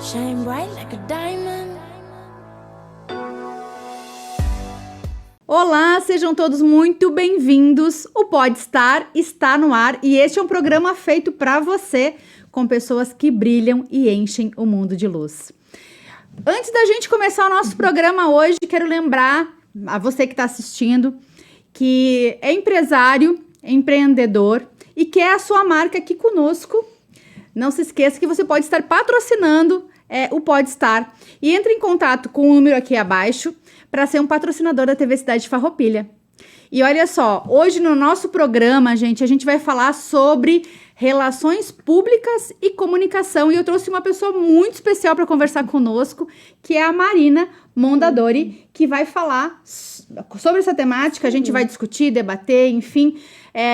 Shine bright like a diamond. Olá, sejam todos muito bem-vindos. O Podstar está no ar e este é um programa feito para você, com pessoas que brilham e enchem o mundo de luz. Antes da gente começar o nosso programa hoje, quero lembrar a você que está assistindo que é empresário, empreendedor e quer a sua marca aqui conosco. Não se esqueça que você pode estar patrocinando o Podstar e entre em contato com o número aqui abaixo para ser um patrocinador da TV Cidade Farroupilha. E olha só, hoje no nosso programa, gente, a gente vai falar sobre relações públicas e comunicação. E eu trouxe uma pessoa muito especial para conversar conosco, que é a Marina Mondadori, que vai falar sobre essa temática. A gente vai discutir, debater, enfim.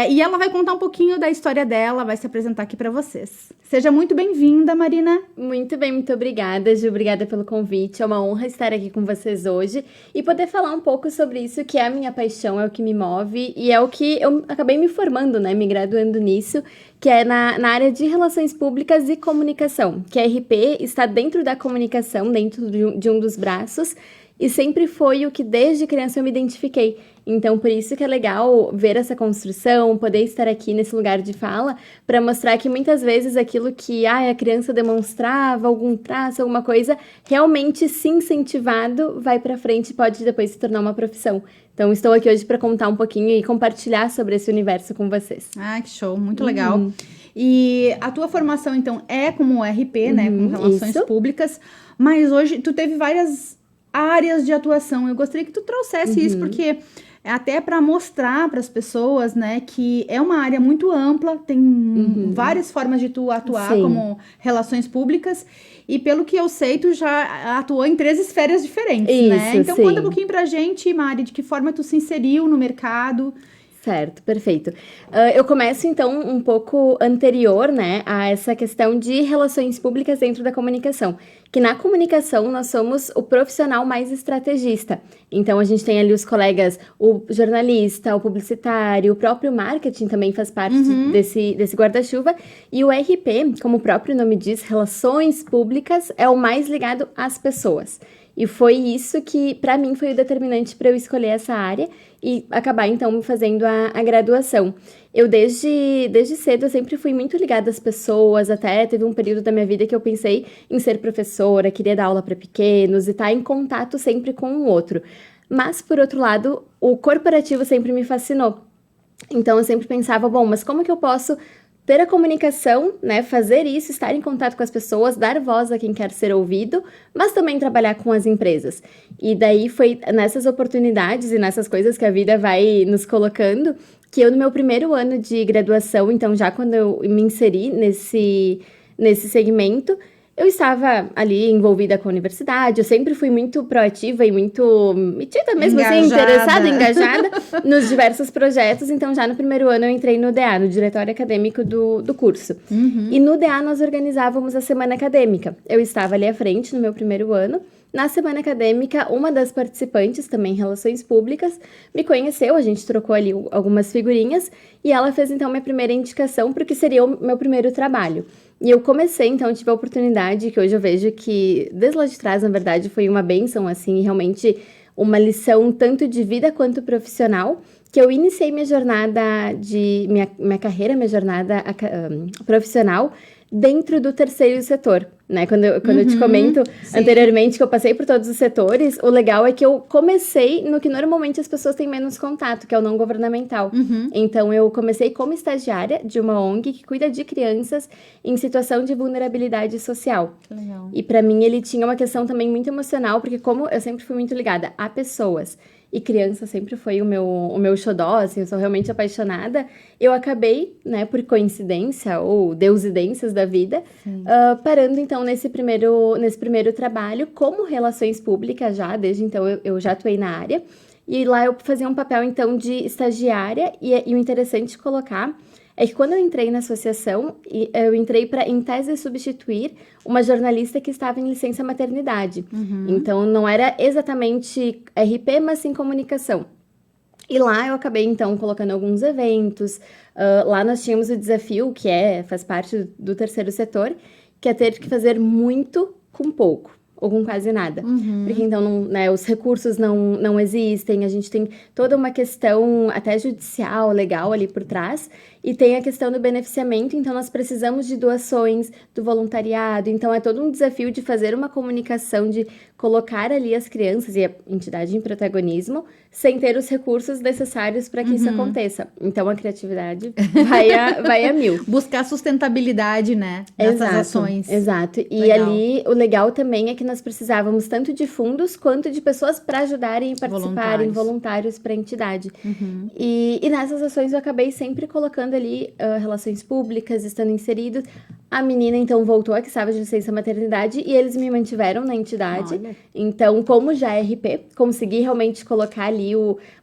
E ela vai contar um pouquinho da história dela, vai se apresentar aqui para vocês. Seja muito bem-vinda, Marina. Muito bem, muito obrigada, Ju. Obrigada pelo convite. É uma honra estar aqui com vocês hoje e poder falar um pouco sobre isso, que é a minha paixão, é o que me move e é o que eu acabei me formando, né? Me graduando nisso, que é na área de Relações Públicas e Comunicação, que a RP está dentro da comunicação, dentro de um dos braços, e sempre foi o que desde criança eu me identifiquei. Então, por isso que é legal ver essa construção, poder estar aqui nesse lugar de fala, para mostrar que muitas vezes aquilo que a criança demonstrava, algum traço, alguma coisa, realmente se incentivado, vai para frente e pode depois se tornar uma profissão. Então, estou aqui hoje para contar um pouquinho e compartilhar sobre esse universo com vocês. Ah, que show, muito legal. E a tua formação, então, é como RP, né, com Relações Públicas, mas hoje tu teve várias áreas de atuação. Eu gostaria que tu trouxesse isso, porque até para mostrar para as pessoas, né, que é uma área muito ampla, tem várias formas de tu atuar como relações públicas, e pelo que eu sei, tu já atuou em 3 esferas diferentes, né? Então, conta um pouquinho pra gente, Mari, de que forma tu se inseriu no mercado. Certo, perfeito. Eu começo, então, um pouco anterior, né, a essa questão de relações públicas dentro da comunicação. Que na comunicação nós somos o profissional mais estrategista. Então, a gente tem ali os colegas, o jornalista, o publicitário, o próprio marketing também faz parte desse guarda-chuva. E o RP, como o próprio nome diz, Relações Públicas, é o mais ligado às pessoas. E foi isso que, para mim, foi o determinante para eu escolher essa área e acabar, então, fazendo a graduação. Eu, desde cedo, eu sempre fui muito ligada às pessoas, até teve um período da minha vida que eu pensei em ser professora, queria dar aula para pequenos e estar em contato sempre com o outro. Mas, por outro lado, o corporativo sempre me fascinou. Então, eu sempre pensava, bom, mas como que eu posso ter a comunicação, né, fazer isso, estar em contato com as pessoas, dar voz a quem quer ser ouvido, mas também trabalhar com as empresas. E daí foi nessas oportunidades e nessas coisas que a vida vai nos colocando, que eu no meu primeiro ano de graduação, então já quando eu me inseri nesse segmento, eu estava ali envolvida com a universidade, eu sempre fui muito proativa e muito metida mesmo, assim, interessada, engajada nos diversos projetos. Então, já no primeiro ano eu entrei no DA, no Diretório Acadêmico do curso. E no DA nós organizávamos a Semana Acadêmica. Eu estava ali à frente no meu primeiro ano. Na Semana Acadêmica, uma das participantes, também em Relações Públicas, me conheceu, a gente trocou ali algumas figurinhas, e ela fez, então, minha primeira indicação para o que seria o meu primeiro trabalho. E eu comecei, então, eu tive a oportunidade, que hoje eu vejo que, desde lá de trás, na verdade, foi uma bênção, assim, e realmente uma lição tanto de vida quanto profissional, que eu iniciei minha jornada minha carreira, minha jornada profissional, dentro do terceiro setor, né? Quando eu te comento anteriormente que eu passei por todos os setores, o legal é que eu comecei no que normalmente as pessoas têm menos contato, que é o não governamental. Então, eu comecei como estagiária de uma ONG que cuida de crianças em situação de vulnerabilidade social. Legal. E para mim, ele tinha uma questão também muito emocional, porque como eu sempre fui muito ligada a pessoas, e criança sempre foi o meu xodó, assim, eu sou realmente apaixonada, eu acabei, né, por coincidência ou deusidências da vida, parando, então, nesse primeiro trabalho como relações públicas já, desde então eu já atuei na área, e lá eu fazia um papel, então, de estagiária, e o interessante de colocar é que quando eu entrei na associação, eu entrei para, em tese, substituir uma jornalista que estava em licença maternidade. Então, não era exatamente RP, mas sim comunicação. E lá eu acabei, então, colocando alguns eventos. Lá nós tínhamos o desafio, faz parte do terceiro setor, que é ter que fazer muito com pouco ou com quase nada. Porque então, né, os recursos não existem, a gente tem toda uma questão até judicial, legal ali por trás, e tem a questão do beneficiamento, então nós precisamos de doações, do voluntariado, então é todo um desafio de fazer uma comunicação, de colocar ali as crianças e a entidade em protagonismo, sem ter os recursos necessários para que isso aconteça. Então a criatividade vai a mil. Buscar sustentabilidade, né? Nessas ações. Exato. E Legal. ali, o legal também é que nós precisávamos tanto de fundos quanto de pessoas para ajudarem e participarem, voluntários para a entidade. E nessas ações eu acabei sempre colocando ali relações públicas, estando inserido. A menina, então, voltou, que estava de licença maternidade, e eles me mantiveram na entidade. Olha. Então, como já é RP, consegui realmente colocar ali,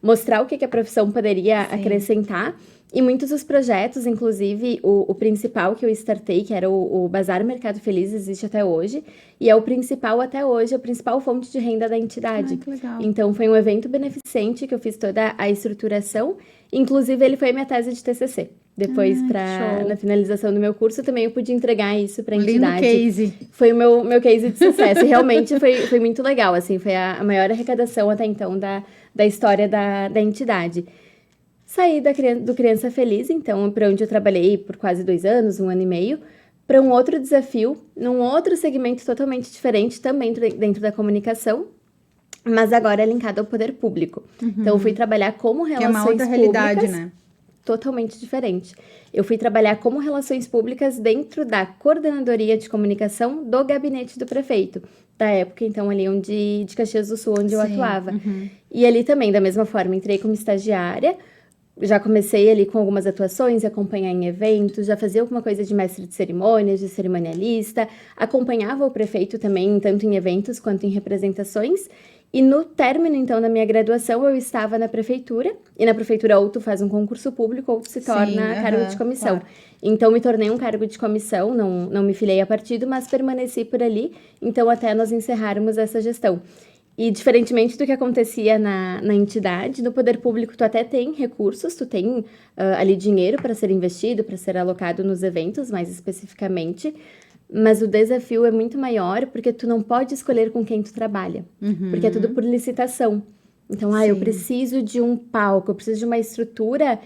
mostrar o que a profissão poderia acrescentar. E muitos dos projetos, inclusive o principal que eu startei, que era o Bazar Mercado Feliz, existe até hoje. E é o principal até hoje, a principal fonte de renda da entidade. Ai, que legal. Então, foi um evento beneficente que eu fiz toda a estruturação. Inclusive, ele foi minha tese de TCC. Depois, na finalização do meu curso, também eu pude entregar isso para a entidade. Lindo case. Foi o meu case de sucesso. Realmente foi muito legal, assim. Foi a maior arrecadação até então da história da entidade. Saí do Criança Feliz, então, para onde eu trabalhei por quase 2 anos, 1 ano e meio, para um outro desafio, num outro segmento totalmente diferente, também dentro da comunicação, mas agora é linkado ao poder público. Então, eu fui trabalhar como relações Que é uma outra realidade, públicas, né? totalmente diferente. Eu fui trabalhar como relações públicas dentro da coordenadoria de comunicação do gabinete do prefeito, da época, então, ali de Caxias do Sul, onde eu atuava. E ali também, da mesma forma, entrei como estagiária. Já comecei ali com algumas atuações, acompanhar em eventos, já fazia alguma coisa de mestre de cerimônias, de cerimonialista, acompanhava o prefeito também, tanto em eventos quanto em representações. E no término, então, da minha graduação, eu estava na prefeitura, e na prefeitura ou tu faz um concurso público ou tu se torna cargo de comissão. Claro. Então, me tornei um cargo de comissão, não me filiei a partido, mas permaneci por ali, então até nós encerrarmos essa gestão. E diferentemente do que acontecia na entidade, no poder público tu até tem recursos, tu tem ali dinheiro para ser investido, para ser alocado nos eventos, mais especificamente, mas o desafio é muito maior porque tu não pode escolher com quem tu trabalha, porque é tudo por licitação. Então, eu preciso de um palco, eu preciso de uma estrutura,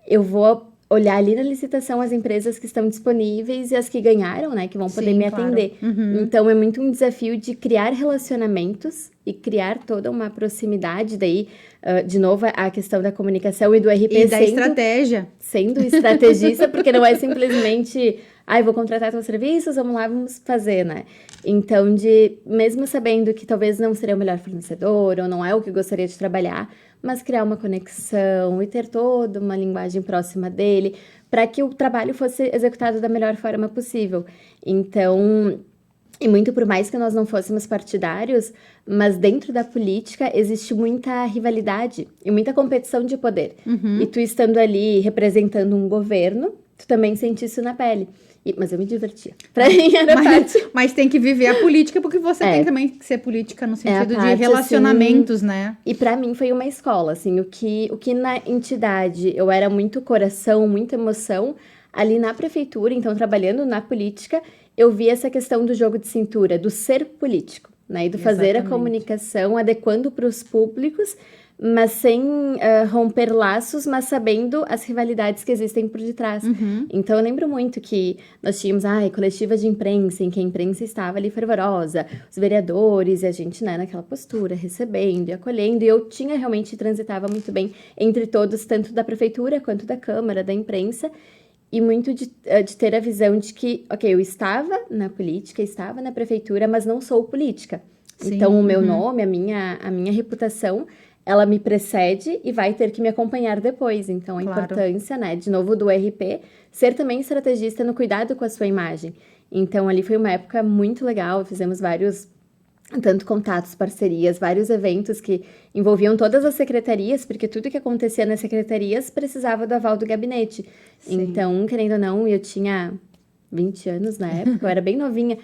eu vou olhar ali na licitação as empresas que estão disponíveis e as que ganharam, né, que vão poder me atender. Então, é muito um desafio de criar relacionamentos e criar toda uma proximidade. Daí, de novo, a questão da comunicação e do RP E da estratégia. Sendo estrategista, porque não é simplesmente, eu vou contratar teus serviços, vamos lá, vamos fazer, né? Então, mesmo sabendo que talvez não seria o melhor fornecedor ou não é o que gostaria de trabalhar, mas criar uma conexão e ter toda uma linguagem próxima dele para que o trabalho fosse executado da melhor forma possível. Então, e muito por mais que nós não fôssemos partidários, mas dentro da política existe muita rivalidade e muita competição de poder. E tu estando ali representando um governo, tu também sente isso na pele. Mas eu me divertia. Pra mim era parte. Mas tem que viver a política, porque você tem também que ser política no sentido de relacionamentos, assim, né? E pra mim foi uma escola, assim, o que na entidade eu era muito coração, muita emoção, ali na prefeitura, então trabalhando na política, eu vi essa questão do jogo de cintura, do ser político, né? E do fazer a comunicação adequando para os públicos, mas sem romper laços, mas sabendo as rivalidades que existem por detrás. Então, eu lembro muito que nós tínhamos, coletivas de imprensa, em que a imprensa estava ali fervorosa, os vereadores, e a gente, né, naquela postura, recebendo e acolhendo, e eu realmente transitava muito bem entre todos, tanto da prefeitura, quanto da Câmara, da imprensa, e muito de ter a visão de que, eu estava na política, estava na prefeitura, mas não sou política. Sim, então, o meu nome, a minha reputação, ela me precede e vai ter que me acompanhar depois. Então, a importância, né, de novo, do RP, ser também estrategista no cuidado com a sua imagem. Então, ali foi uma época muito legal, fizemos vários, tanto contatos, parcerias, vários eventos que envolviam todas as secretarias, porque tudo que acontecia nas secretarias precisava do aval do gabinete. Sim. Então, querendo ou não, eu tinha 20 anos na época, eu era bem novinha,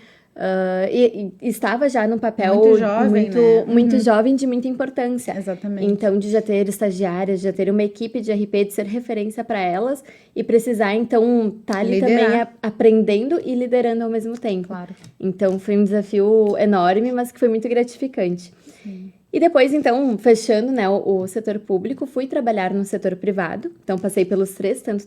E estava já num papel Muito jovem, né? muito jovem, de muita importância. Exatamente. Então, de já ter estagiárias, de já ter uma equipe de RP, de ser referência para elas e precisar, então, estar ali Liderar. também aprendendo e liderando ao mesmo tempo. Claro. Então, foi um desafio enorme, mas que foi muito gratificante. E depois, então, fechando, né, o setor público, fui trabalhar no setor privado. Então, passei pelos três, tanto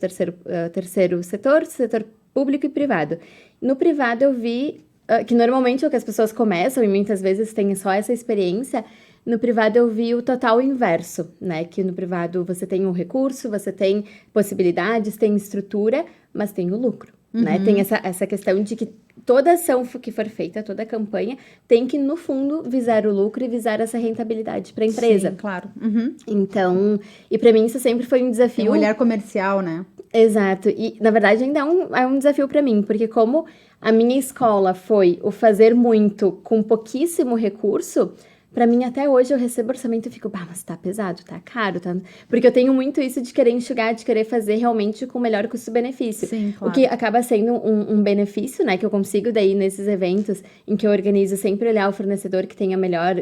terceiro setor público e privado. No privado, eu vi que normalmente é o que as pessoas começam, e muitas vezes tem só essa experiência. No privado, eu vi o total inverso, né? Que no privado você tem um recurso, você tem possibilidades, tem estrutura, mas tem o lucro, né? Tem essa questão de que toda ação que for feita, toda campanha, tem que, no fundo, visar o lucro e visar essa rentabilidade para a empresa. Sim, claro. Então, e para mim isso sempre foi um desafio. Tem um olhar comercial, né? Exato. E, na verdade, ainda é um desafio para mim, porque como a minha escola foi o fazer muito com pouquíssimo recurso, para mim, até hoje, eu recebo orçamento e fico, mas tá pesado, tá caro, tá... Porque eu tenho muito isso de querer enxugar, de querer fazer realmente com o melhor custo-benefício. Sim, claro. O que acaba sendo um benefício, né, que eu consigo daí nesses eventos em que eu organizo sempre olhar o fornecedor que tenha melhor,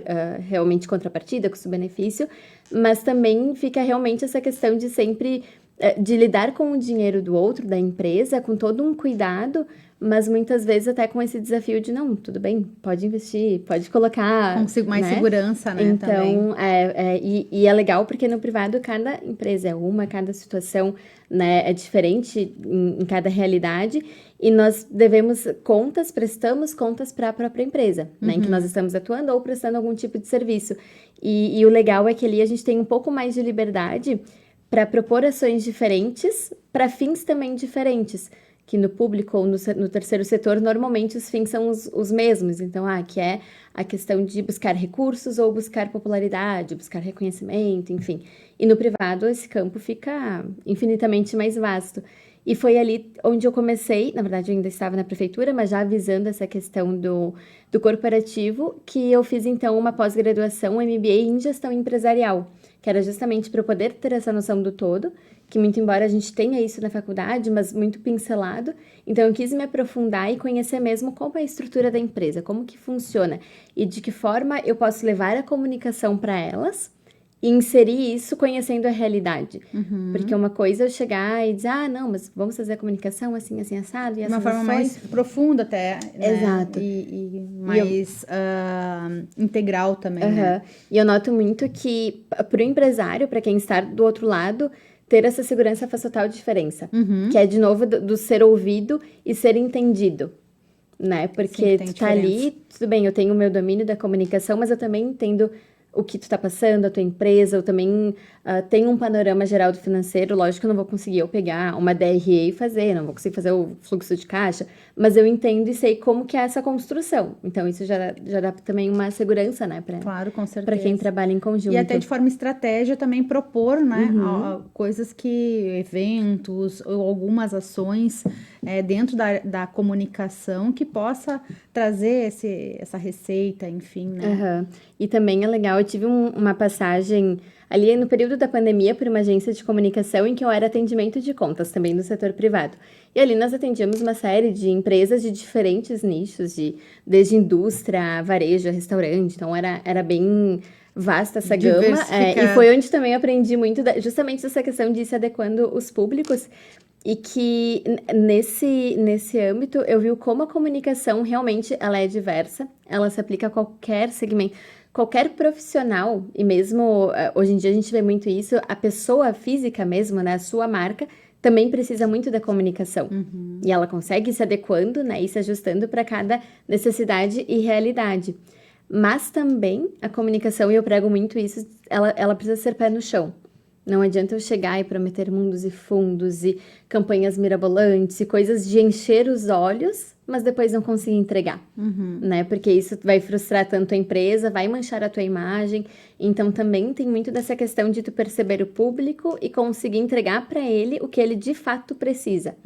realmente, contrapartida, custo-benefício, mas também fica realmente essa questão de sempre... de lidar com o dinheiro do outro, da empresa, com todo um cuidado, mas muitas vezes até com esse desafio de, não, tudo bem, pode investir, pode colocar... Consigo mais né? segurança, né, Então, também. E é legal porque no privado cada empresa é uma, cada situação, né, é diferente em cada realidade, e nós prestamos contas para a própria empresa, né, em que nós estamos atuando ou prestando algum tipo de serviço. E o legal é que ali a gente tem um pouco mais de liberdade para propor ações diferentes, para fins também diferentes, que no público ou no terceiro setor, normalmente os fins são os mesmos. Então, que é a questão de buscar recursos ou buscar popularidade, buscar reconhecimento, enfim. E no privado, esse campo fica infinitamente mais vasto. E foi ali onde eu comecei, na verdade eu ainda estava na prefeitura, mas já avisando essa questão do corporativo, que eu fiz então uma pós-graduação, um MBA em gestão empresarial, que era justamente para eu poder ter essa noção do todo, que muito embora a gente tenha isso na faculdade, mas muito pincelado, então eu quis me aprofundar e conhecer mesmo como é a estrutura da empresa, como que funciona e de que forma eu posso levar a comunicação para elas e inserir isso conhecendo a realidade. Porque uma coisa é eu chegar e dizer, não, mas vamos fazer a comunicação assim, assim, assado, e essas De uma forma mais profunda até, né? Exato. E mais integral também, né? E eu noto muito que para o empresário, para quem está do outro lado, ter essa segurança faz total diferença. Que é, de novo, do ser ouvido e ser entendido, né? Porque Sim, tu tá ali, tudo bem, eu tenho o meu domínio da comunicação, mas eu também entendo o que tu tá passando, a tua empresa, eu também tenho um panorama geral do financeiro, lógico que eu não vou conseguir eu pegar uma DRE e fazer, não vou conseguir fazer o fluxo de caixa, mas eu entendo e sei como que é essa construção. Então, isso já dá também uma segurança, né? Claro, com certeza. Para quem trabalha em conjunto. E até de forma estratégia também propor, né? Coisas eventos ou algumas ações dentro da comunicação que possa trazer essa receita, enfim, né? E também é legal, eu tive uma passagem ali no período da pandemia por uma agência de comunicação em que eu era atendimento de contas também no setor privado. E ali nós atendíamos uma série de empresas de diferentes nichos, desde indústria, varejo, restaurante, então era bem vasta essa gama. E foi onde também aprendi muito justamente essa questão de ir se adequando os públicos. E que nesse âmbito eu vi como a comunicação realmente ela é diversa, ela se aplica a qualquer segmento, qualquer profissional, e mesmo hoje em dia a gente vê muito isso, a pessoa física mesmo, né, a sua marca, também precisa muito da comunicação. E ela consegue ir se adequando, né, e se ajustando para cada necessidade e realidade. Mas também a comunicação, e eu prego muito isso, ela precisa ser pé no chão. Não adianta eu chegar e prometer mundos e fundos e campanhas mirabolantes e coisas de encher os olhos, mas depois não conseguir entregar, né? Porque isso vai frustrar tanto a empresa, vai manchar a tua imagem. Então, também tem muito dessa questão de tu perceber o público e conseguir entregar para ele o que ele de fato precisa,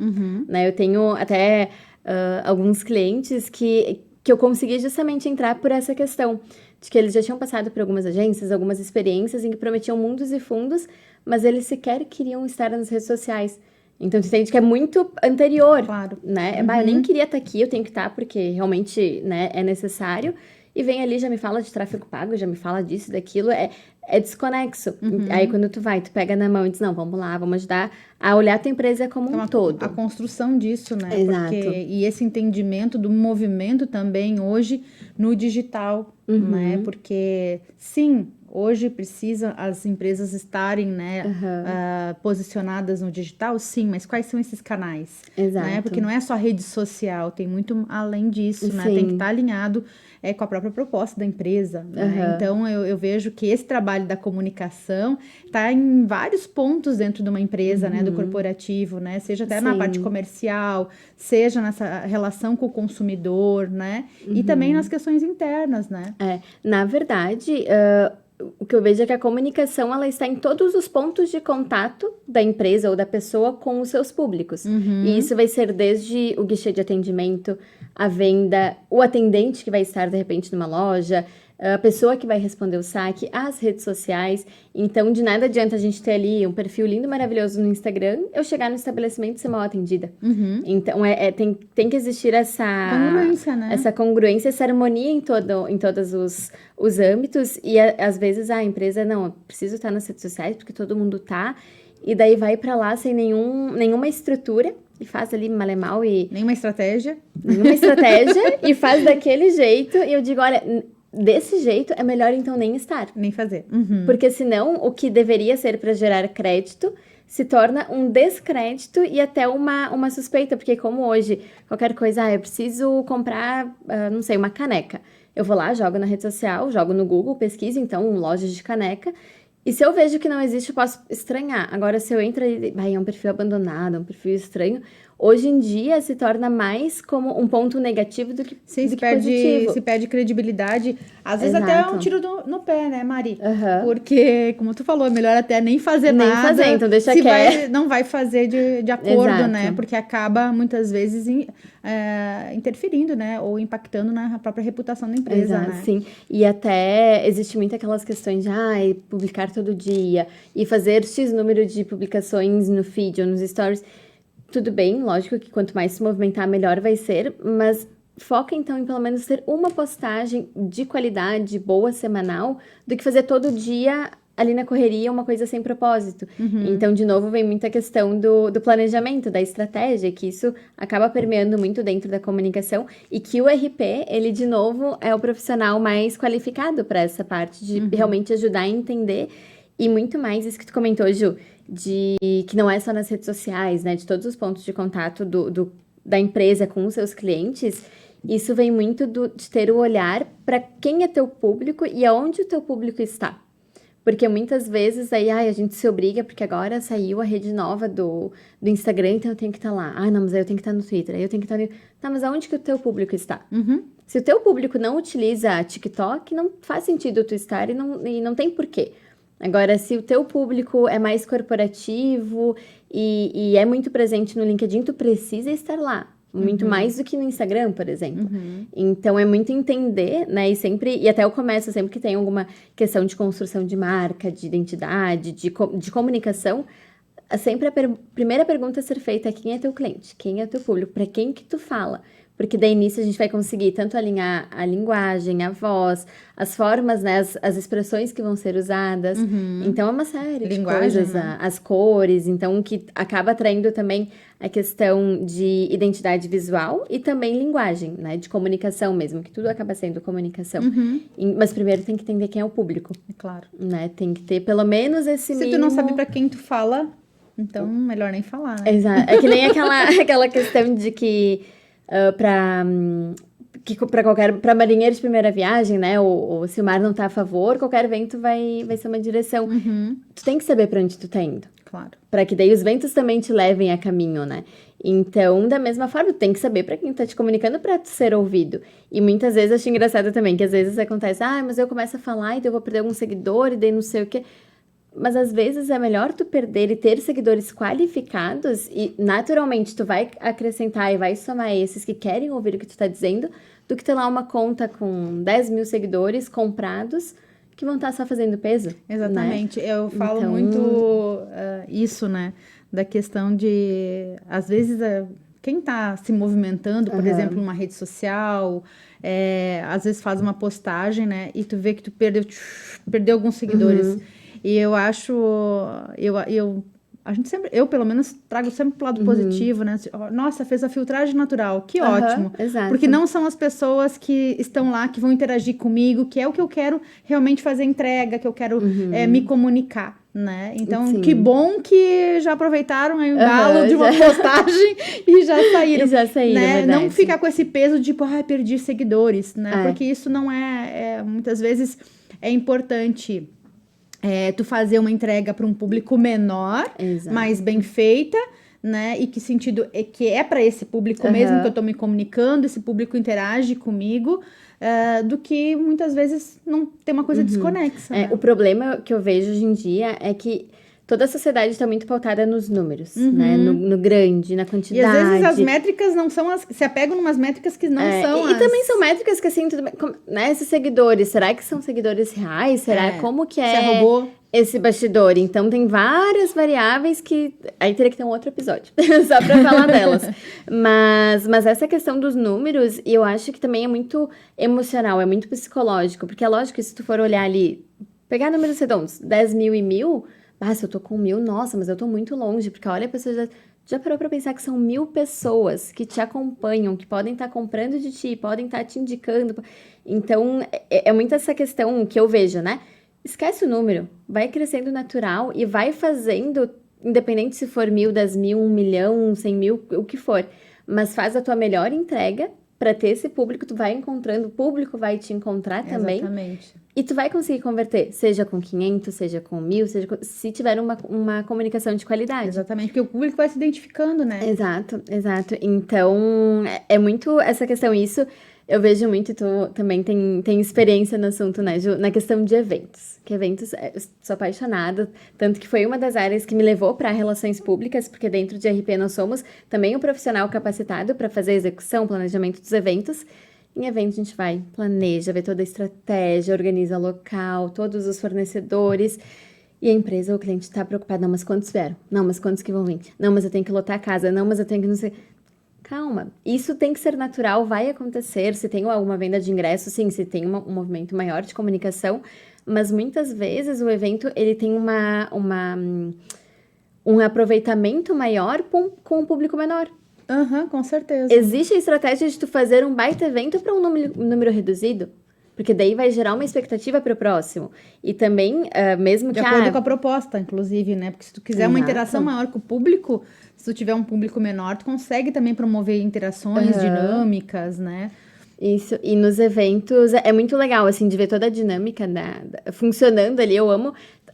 né? Eu tenho até alguns clientes que eu consegui justamente entrar por essa questão, de que eles já tinham passado por algumas agências, algumas experiências em que prometiam mundos e fundos, mas eles sequer queriam estar nas redes sociais. Então, tu entende que é muito anterior, Claro. né? Bah, eu nem queria estar aqui, eu tenho que estar porque realmente, né, é necessário. E vem ali, já me fala de tráfego pago, já me fala disso, daquilo, é desconexo. Aí, quando tu pega na mão e diz, não, vamos lá, vamos ajudar a olhar a tua empresa como Então, um todo. a construção disso, né? Exato. E esse entendimento do movimento também hoje no digital, né? Porque, sim, hoje precisa as empresas estarem, né, posicionadas no digital, sim, mas quais são esses canais? Exato. Né? Porque não é só rede social, tem muito além disso, né? Sim. Tem que estar alinhado com a própria proposta da empresa, né? Então, eu vejo que esse trabalho da comunicação está em vários pontos dentro de uma empresa, né? Do corporativo, né? Seja até na Sim. parte comercial, seja nessa relação com o consumidor, né? E também nas questões internas, né? Na verdade, o que eu vejo é que a comunicação, ela está em todos os pontos de contato da empresa ou da pessoa com os seus públicos. E isso vai ser desde o guichê de atendimento, a venda, o atendente que vai estar, de repente, numa loja, a pessoa que vai responder o saque, as redes sociais. Então, de nada adianta a gente ter ali um perfil lindo, maravilhoso no Instagram, eu chegar no estabelecimento e ser mal atendida. Então, tem que existir essa... Congruência, né? Essa congruência, essa harmonia em todos os âmbitos. E, às vezes, a empresa, não, eu preciso estar nas redes sociais, porque todo mundo tá. E daí vai pra lá sem nenhuma estrutura. E faz ali malemal e... Nenhuma estratégia. Nenhuma estratégia. E faz daquele jeito. E eu digo, olha... Desse jeito, é melhor então nem estar. Nem fazer. Porque senão, o que deveria ser para gerar crédito se torna um descrédito e até uma suspeita. Porque como hoje, qualquer coisa, eu preciso comprar, não sei, uma caneca. Eu vou lá, jogo na rede social, jogo no Google, pesquiso, então, lojas de caneca. E se eu vejo que não existe, eu posso estranhar. Agora, se eu entro e é um perfil abandonado, é um perfil estranho... Hoje em dia, se torna mais como um ponto negativo do que, Sim, do que positivo. Se perde credibilidade. Às vezes Exato. até um tiro no pé, né, Mari? Porque, como tu falou, é melhor até nem fazer Nem nada. fazer, então deixa se quieto. não vai fazer de acordo, Exato. né? Porque acaba, muitas vezes, interferindo, né? Ou impactando na própria reputação da empresa, Exato, né? sim. E até existe muito aquelas questões de publicar todo dia e fazer X número de publicações no feed ou nos stories. Tudo bem, lógico que quanto mais se movimentar, melhor vai ser, mas foca então em pelo menos ter uma postagem de qualidade, boa, semanal, do que fazer todo dia ali na correria uma coisa sem propósito. Então, de novo, vem muita questão do planejamento, da estratégia, que isso acaba permeando muito dentro da comunicação e que o RP, ele, de novo, é o profissional mais qualificado para essa parte de realmente ajudar a entender e muito mais isso que tu comentou, Ju, de que não é só nas redes sociais, né? De todos os pontos de contato da empresa com os seus clientes, isso vem muito de ter o olhar para quem é teu público e aonde o teu público está. Porque muitas vezes aí, a gente se obriga, porque agora saiu a rede nova do Instagram, então eu tenho que estar lá. Não, mas aí eu tenho que estar no Twitter, aí eu tenho que estar no... Tá, mas aonde que o teu público está? Se o teu público não utiliza TikTok, não faz sentido tu estar e não tem porquê. Agora, se o teu público é mais corporativo e é muito presente no LinkedIn, tu precisa estar lá. Muito mais do que no Instagram, por exemplo. Então, é muito entender, né? E até eu começo, sempre que tem alguma questão de construção de marca, de identidade, de comunicação, sempre a primeira pergunta a ser feita é quem é teu cliente? Quem é teu público? Para quem que tu fala? Porque daí nisso a gente vai conseguir tanto alinhar a linguagem, a voz, as formas, né, as expressões que vão ser usadas. Então, é uma série de coisas, né? as cores. Então, que acaba atraindo também a questão de identidade visual e também linguagem, né, de comunicação mesmo, que tudo acaba sendo comunicação. Mas primeiro tem que entender quem é o público. É claro. Né? Tem que ter pelo menos esse mínimo... Se tu não sabe para quem tu fala, então melhor nem falar, né? Exato. É que nem aquela questão de que... para marinheiro de primeira viagem, né? Ou se o mar não tá a favor, qualquer vento vai ser uma direção. Tu tem que saber para onde tu tá indo. Claro. Para que daí os ventos também te levem a caminho, né? Então, da mesma forma, tu tem que saber para quem tá te comunicando para tu ser ouvido. E muitas vezes eu acho engraçado também, que às vezes acontece, mas eu começo a falar e daí eu vou perder algum seguidor e daí não sei o quê. Mas às vezes é melhor tu perder e ter seguidores qualificados e naturalmente tu vai acrescentar e vai somar esses que querem ouvir o que tu tá dizendo, do que ter lá uma conta com 10 mil seguidores comprados que vão estar só fazendo peso. Exatamente. Né? Eu falo Então... muito isso, né? da questão de, às vezes, quem está se movimentando, por exemplo, numa rede social, às vezes faz uma postagem, né? E tu vê que tu perdeu alguns seguidores. E eu acho, a gente sempre, eu pelo menos trago sempre pro lado positivo, né? Nossa, fez a filtragem natural, que ótimo. Exato. Porque não são as pessoas que estão lá, que vão interagir comigo, que é o que eu quero realmente fazer entrega, que eu quero me comunicar, né? Então, Sim. que bom que já aproveitaram aí o galo de uma postagem e já saíram. E já saíram, né? verdade. Não ficar com esse peso de, tipo, perdi seguidores, né? Porque isso não muitas vezes é importante... tu fazer uma entrega para um público menor, mais bem feita, né? E que sentido que é para esse público mesmo que eu tô me comunicando, esse público interage comigo, do que muitas vezes não tem uma coisa desconexa. Né? O problema que eu vejo hoje em dia é que toda a sociedade está muito pautada nos números, né? No grande, na quantidade. E às vezes as métricas não são se apegam em umas métricas que não são E também são métricas que, assim, tudo bem, né? Esses seguidores, será que são seguidores reais? Será? Como que Se é robô? Esse bastidor? Então, tem várias variáveis que... Aí teria que ter um outro episódio, só pra falar delas. Mas essa questão dos números, eu acho que também é muito emocional, é muito psicológico. Porque é lógico que se tu for olhar ali, pegar números redondos, 10 mil e 1.000... se eu tô com 1.000, nossa, mas eu tô muito longe, porque olha, a pessoa já parou pra pensar que são 1.000 pessoas que te acompanham, que podem estar comprando de ti, podem estar te indicando. Então, é muito essa questão que eu vejo, né? Esquece o número, vai crescendo natural e vai fazendo, independente se for 1.000, 10.000, 1 milhão, 100 mil, o que for, mas faz a tua melhor entrega para ter esse público, tu vai encontrando, o público vai te encontrar também. Exatamente. E tu vai conseguir converter, seja com 500, seja com 1.000, se tiver uma comunicação de qualidade. Exatamente, porque o público vai se identificando, né? Exato. Então, é muito essa questão, isso eu vejo muito, e tu também tem experiência no assunto, né, Ju? Na questão de eventos. Que eventos, eu sou apaixonada, tanto que foi uma das áreas que me levou para relações públicas, porque dentro de RP nós somos também um profissional capacitado para fazer execução, planejamento dos eventos. Em eventos a gente vai, planeja, vê toda a estratégia, organiza local, todos os fornecedores. E a empresa, o cliente está preocupado, não, mas quantos vieram? Não, mas quantos que vão vir? Não, mas eu tenho que lotar a casa. Não, mas eu tenho que não sei... Calma, isso tem que ser natural, vai acontecer. Se tem alguma venda de ingresso, sim, se tem um movimento maior de comunicação, mas muitas vezes o evento ele tem um aproveitamento maior com um público menor. Com certeza. Existe a estratégia de tu fazer um baita evento para um número reduzido? Porque daí vai gerar uma expectativa para o próximo. E também, mesmo de que... De acordo com a proposta, inclusive, né? Porque se tu quiser uma interação maior com o público, se tu tiver um público menor, tu consegue também promover interações dinâmicas, né? Isso, e nos eventos é muito legal, assim, de ver toda a dinâmica funcionando ali. Eu amo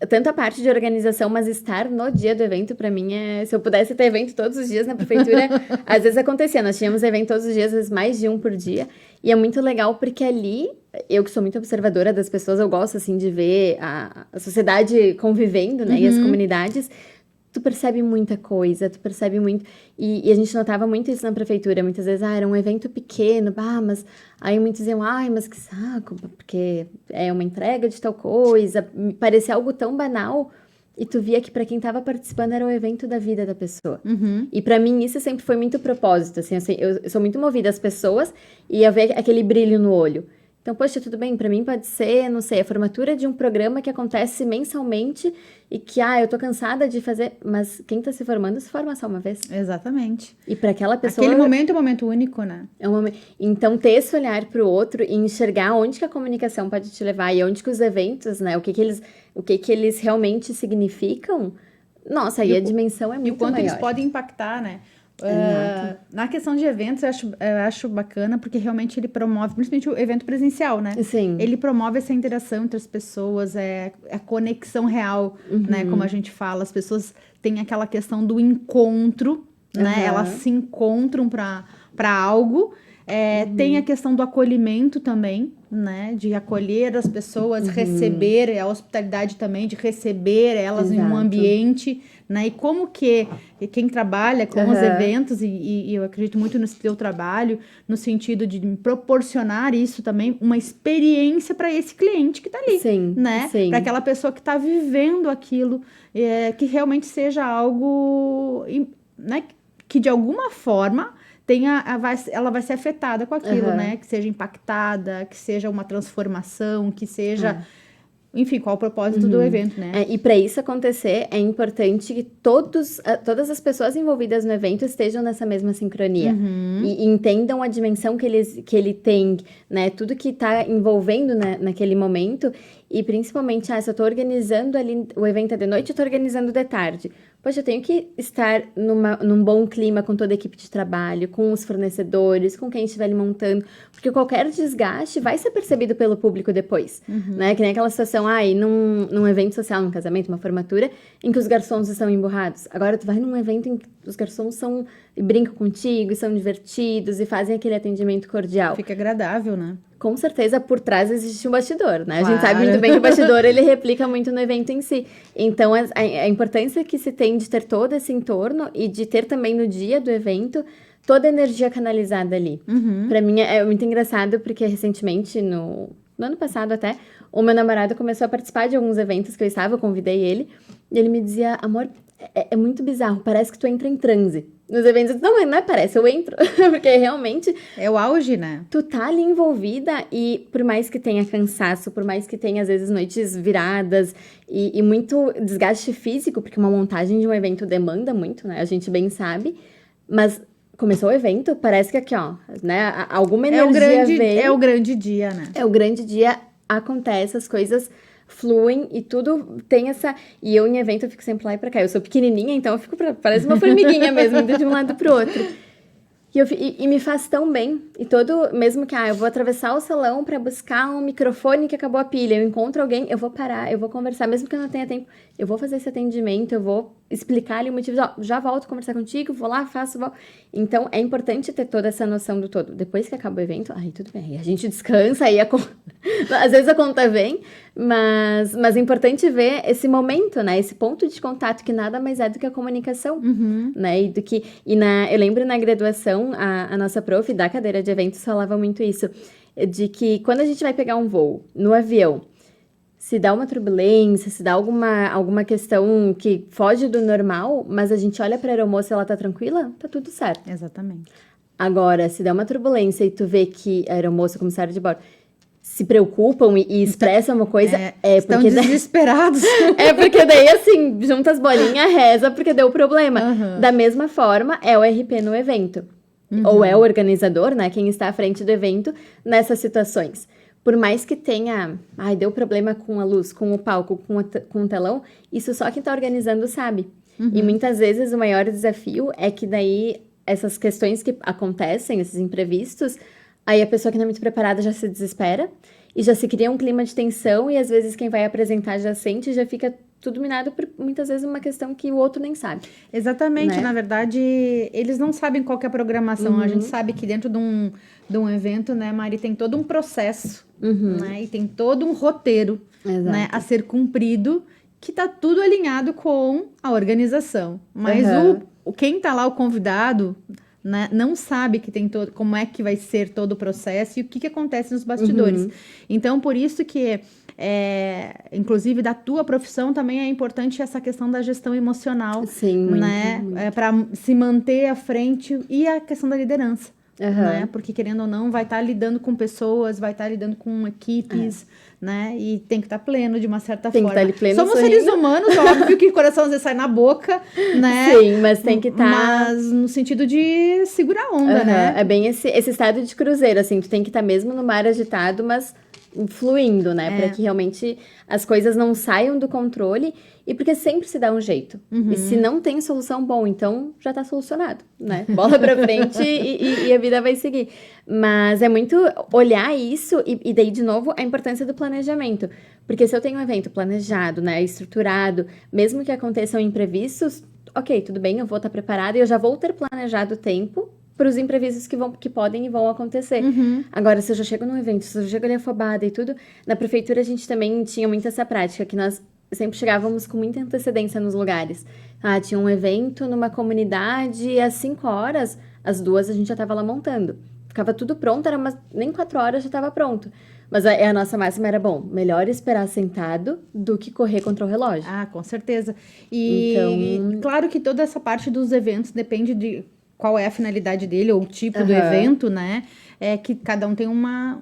tanto a parte de organização, mas estar no dia do evento, pra mim, se eu pudesse ter evento todos os dias na prefeitura, às vezes acontecia, nós tínhamos evento todos os dias, às vezes mais de um por dia, e é muito legal porque ali, eu que sou muito observadora das pessoas, eu gosto, assim, de ver a sociedade convivendo, né, e as comunidades, tu percebe muita coisa, tu percebe muito... E a gente notava muito isso na prefeitura. Muitas vezes, era um evento pequeno, mas... Aí muitos diziam, mas que saco, porque é uma entrega de tal coisa. Me parecia algo tão banal. E tu via que para quem tava participando era o evento da vida da pessoa. E para mim isso sempre foi muito propósito, assim, eu sou muito movida às pessoas e a ver aquele brilho no olho. Então, poxa, tudo bem, pra mim pode ser, não sei, a formatura de um programa que acontece mensalmente e que, eu tô cansada de fazer, mas quem tá se formando se forma só uma vez. Exatamente. E pra aquela pessoa... Aquele momento é um momento único, né? É um momento... Então, ter esse olhar pro outro e enxergar onde que a comunicação pode te levar e onde que os eventos, né, o que que eles realmente significam, nossa, aí a dimensão é muito maior. E o quanto eles podem impactar, né? Na questão de eventos, eu acho bacana, porque realmente ele promove, principalmente o evento presencial, né? Sim. Ele promove essa interação entre as pessoas, a conexão real, né? Como a gente fala, as pessoas têm aquela questão do encontro, né? Elas se encontram para algo, Tem a questão do acolhimento também, né? De acolher as pessoas, receber, a hospitalidade também, de receber elas em um Exato. ambiente, né? E como que quem trabalha com os eventos, e eu acredito muito nesse teu trabalho, no sentido de proporcionar isso também, uma experiência para esse cliente que está ali, Sim, né? sim. Para aquela pessoa que está vivendo aquilo, que realmente seja algo, né? Que de alguma forma ela vai ser afetada com aquilo, né? Que seja impactada, que seja uma transformação, que seja... Enfim, qual o propósito do evento, né? E para isso acontecer, é importante que todas as pessoas envolvidas no evento estejam nessa mesma sincronia. E entendam a dimensão que ele tem, né? Tudo que está envolvendo, né, naquele momento. E principalmente, se eu estou organizando ali o evento é de noite, eu estou organizando de tarde. Poxa, eu tenho que estar num bom clima com toda a equipe de trabalho, com os fornecedores, com quem estiver ali montando, porque qualquer desgaste vai ser percebido pelo público depois, né? Que nem aquela situação, num evento social, num casamento, uma formatura, em que os garçons estão emburrados. Agora, tu vai num evento em que os garçons brincam contigo, e são divertidos, e fazem aquele atendimento cordial. Fica agradável, né? Com certeza, por trás existe um bastidor, né? Claro. A gente sabe muito bem que o bastidor, ele replica muito no evento em si. Então, a importância que se tem de ter todo esse entorno e de ter também no dia do evento toda a energia canalizada ali. Pra mim, é muito engraçado, porque recentemente, no ano passado até, o meu namorado começou a participar de alguns eventos que eu convidei ele, e ele me dizia, amor, é muito bizarro, parece que tu entra em transe. Nos eventos, não é parece, eu entro. Porque realmente... É o auge, né? Tu tá ali envolvida e por mais que tenha cansaço, por mais que tenha, às vezes, noites viradas e muito desgaste físico, porque uma montagem de um evento demanda muito, né? A gente bem sabe. Mas começou o evento, parece que aqui, ó, né? Alguma energia vem. É o grande dia, né? É o grande dia, acontece, as coisas... fluem e tudo tem essa... E eu, em evento, eu fico sempre lá e pra cá. Eu sou pequenininha, então eu fico... Parece uma formiguinha mesmo, indo de um lado pro outro. E me faz tão bem. E mesmo que, eu vou atravessar o salão pra buscar um microfone que acabou a pilha, eu encontro alguém, eu vou parar, eu vou conversar, mesmo que eu não tenha tempo, eu vou fazer esse atendimento, eu vou explicar ali o motivo, já volto conversar contigo, vou lá, faço, volto. Então, é importante ter toda essa noção do todo. Depois que acaba o evento, tudo bem, aí a gente descansa, aí às vezes a conta vem, mas é importante ver esse momento, né, esse ponto de contato, que nada mais é do que a comunicação, né, eu lembro na graduação, a nossa prof da cadeira de eventos falava muito isso, de que quando a gente vai pegar um voo no avião, se dá uma turbulência, se dá alguma questão que foge do normal, mas a gente olha para a aeromoça e ela tá tranquila, tá tudo certo. Exatamente. Agora, se dá uma turbulência e tu vê que a aeromoça, o comissário de bordo, se preocupam e expressam uma coisa, estão porque desesperados. porque daí, assim, junta as bolinhas, reza, porque deu problema. Da mesma forma, é o RP no evento. Ou é o organizador, né, quem está à frente do evento nessas situações. Por mais que tenha, deu problema com a luz, com o palco, com o telão, isso só quem está organizando sabe. E muitas vezes o maior desafio é que daí essas questões que acontecem, esses imprevistos, aí a pessoa que não é muito preparada já se desespera e já se cria um clima de tensão e às vezes quem vai apresentar já sente e já fica tudo minado por muitas vezes uma questão que o outro nem sabe. Exatamente, né? Na verdade, eles não sabem qual que é a programação. A gente sabe que dentro de um evento, né, Mari, tem todo um processo, né, e tem todo um roteiro, né, a ser cumprido, que tá tudo alinhado com a organização. Mas quem tá lá, o convidado, né, não sabe que tem como é que vai ser todo o processo e o que acontece nos bastidores. Então, por isso que, inclusive, da tua profissão também é importante essa questão da gestão emocional. Sim, muito, né? muito. Para se manter à frente e a questão da liderança. Né? Porque, querendo ou não, vai estar lidando com pessoas, vai estar lidando com equipes, né? E tem que estar pleno de uma certa Tem forma. que estar ali pleno, Somos sorrindo. seres humanos, óbvio que o coração às vezes sai na boca, né? Sim, mas tem que estar... Mas no sentido de segurar a onda, né? É bem esse estado de cruzeiro, assim, tu tem que estar mesmo no mar agitado, mas fluindo, né? Para que realmente as coisas não saiam do controle e porque sempre se dá um jeito. E se não tem solução, bom, então já tá solucionado, né? Bola pra frente e a vida vai seguir. Mas é muito olhar isso e daí, de novo, a importância do planejamento. Porque se eu tenho um evento planejado, né, estruturado, mesmo que aconteçam imprevistos, ok, tudo bem, eu vou estar preparada e eu já vou ter planejado o tempo para os imprevistos que podem e vão acontecer. Agora, se eu já chego num evento, se eu já chego ali afobada e tudo, na prefeitura a gente também tinha muito essa prática, que nós sempre chegávamos com muita antecedência nos lugares. Tinha um evento numa comunidade e às 5 horas, às 2 a gente já estava lá montando. Ficava tudo pronto, nem 4 horas já estava pronto. Mas a nossa máxima era, melhor esperar sentado do que correr contra o relógio. Com certeza. E claro que toda essa parte dos eventos depende de qual é a finalidade dele ou o tipo do evento, né? É que cada um tem uma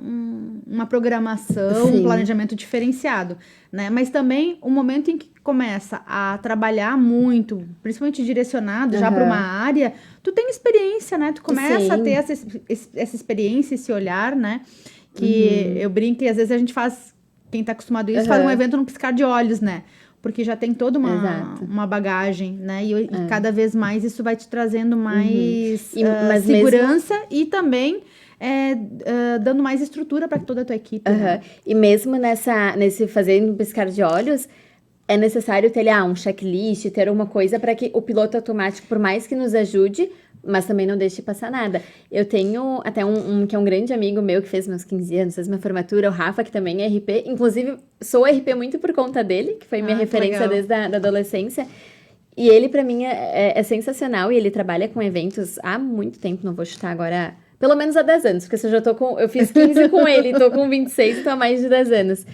programação, um planejamento diferenciado, né? Mas também o momento em que começa a trabalhar muito, principalmente direcionado já para uma área, tu tem experiência, né? Tu começa a ter essa experiência, esse olhar, né? Que eu brinco e às vezes a gente faz, quem tá acostumado a isso, faz um evento num piscar de olhos, né? Porque já tem toda uma bagagem, né? E cada vez mais isso vai te trazendo mais segurança e também dando mais estrutura para toda a tua equipe. Né? E mesmo nesse fazer um piscar de olhos, é necessário ter um checklist, ter uma coisa para que o piloto automático, por mais que nos ajude, mas também não deixe passar nada. Eu tenho até que é um grande amigo meu, que fez meus 15 anos, fez minha formatura, o Rafa, que também é RP. Inclusive, sou RP muito por conta dele, que foi minha referência desde a da adolescência. E ele, pra mim, é sensacional. E ele trabalha com eventos há muito tempo, não vou chutar agora, pelo menos há 10 anos. Porque eu fiz 15 com ele, tô com 26, então há mais de 10 anos.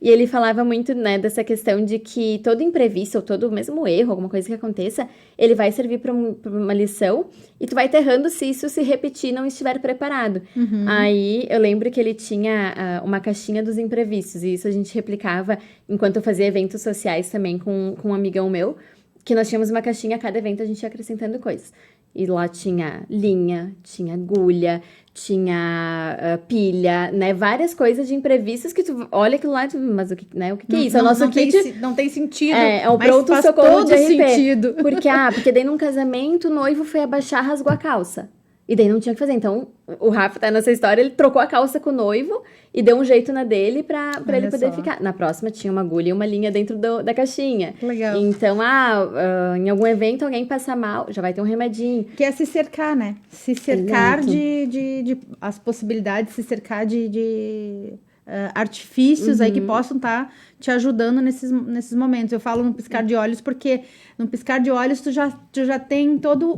E ele falava muito, né, dessa questão de que todo imprevisto, ou todo mesmo erro, alguma coisa que aconteça, ele vai servir para uma lição e tu vai ter errando se isso se repetir e não estiver preparado. Aí eu lembro que ele tinha uma caixinha dos imprevistos, e isso a gente replicava enquanto eu fazia eventos sociais também com um amigão meu, que nós tínhamos uma caixinha, a cada evento a gente ia acrescentando coisas. E lá tinha linha, tinha agulha, tinha pilha, né? Várias coisas de imprevistos que tu olha aquilo lá, mas o que é isso? O nosso kit não tem sentido. É um pronto-socorro de RP. Sentido. Porque daí num casamento o noivo foi abaixar, rasgou a calça. E daí não tinha o que fazer. Então, o Rafa tá nessa história, ele trocou a calça com o noivo e deu um jeito na dele pra ele poder ficar. Na próxima tinha uma agulha e uma linha dentro da caixinha. Legal. Então, em algum evento alguém passa mal, já vai ter um remedinho. Que é se cercar, né? Se cercar de as possibilidades, se cercar de artifícios aí que possam estar te ajudando nesses momentos. Eu falo no piscar de olhos porque no piscar de olhos tu já tem todo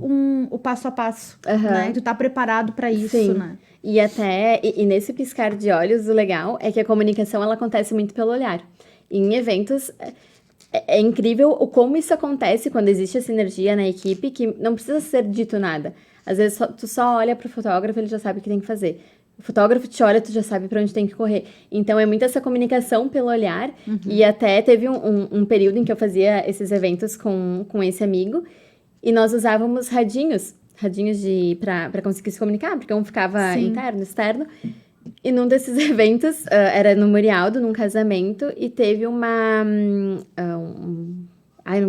o passo a passo, né? Tu tá preparado para isso, né? E nesse piscar de olhos, o legal é que a comunicação ela acontece muito pelo olhar. E em eventos é incrível o como isso acontece quando existe essa energia na equipe, que não precisa ser dito nada. Às vezes tu só olha pro fotógrafo, ele já sabe o que tem que fazer. O fotógrafo te olha, tu já sabe pra onde tem que correr. Então, é muito essa comunicação pelo olhar. E até teve um período em que eu fazia esses eventos com esse amigo. E nós usávamos radinhos pra conseguir se comunicar. Porque um ficava interno, externo. E num desses eventos, era no Murialdo, num casamento. E teve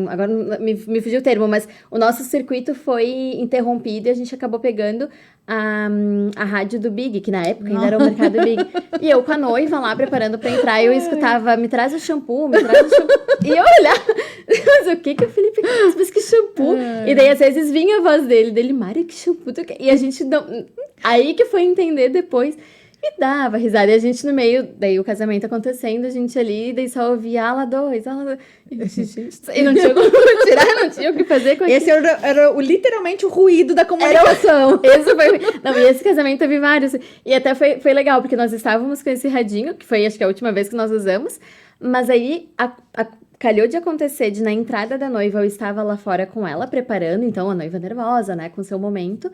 agora me fugiu o termo, mas o nosso circuito foi interrompido e a gente acabou pegando a rádio do Big, que na época ainda era o mercado Big. E eu com a noiva lá, preparando pra entrar, eu escutava, me traz o shampoo. E eu olhava, mas o que o Felipe quer? Mas que shampoo? E daí, às vezes, vinha a voz dele, Mari, que shampoo tu quer? E a gente não... Aí que foi entender depois... E dava risada. E a gente no meio, daí o casamento acontecendo, a gente ali, daí só ouvia ala 2. E não tinha como tirar, não tinha o que fazer com aquilo. Esse era literalmente o ruído da comunicação. Não, e esse casamento teve vários. E até foi legal, porque nós estávamos com esse radinho, que foi acho que a última vez que nós usamos, mas aí calhou de acontecer na entrada da noiva, eu estava lá fora com ela, preparando, então a noiva nervosa, né, com seu momento.